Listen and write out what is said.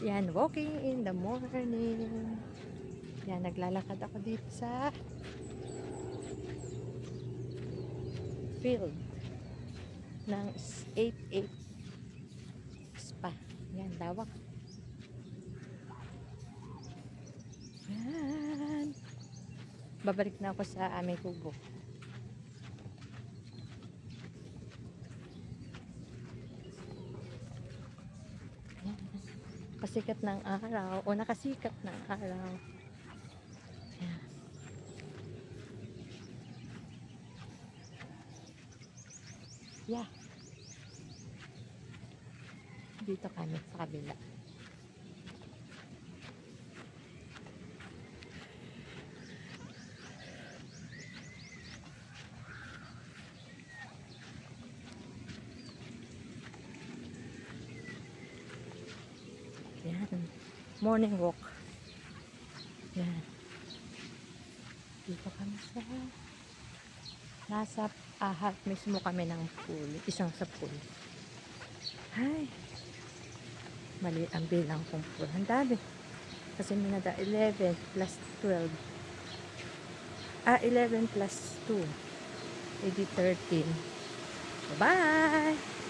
Yan, walking in the morning. Yan, naglalakad ako dito sa field ng 88 spa. Yan, lawak. Yan. Babalik na ako sa aming kubo. Yan. Pasikat ng araw o nakasikat ng araw. Yan. Yeah. Dito kami sa kabila. Yan. Morning walk. Yan. Dito kami sa nasa ahap mismo kami ng pool. Isang sa pool. Ay. Maliit ang bilang kong pool. Ang dami. Kasi minada 11 plus 12. 11 plus 2. Edi 13. Bye-bye!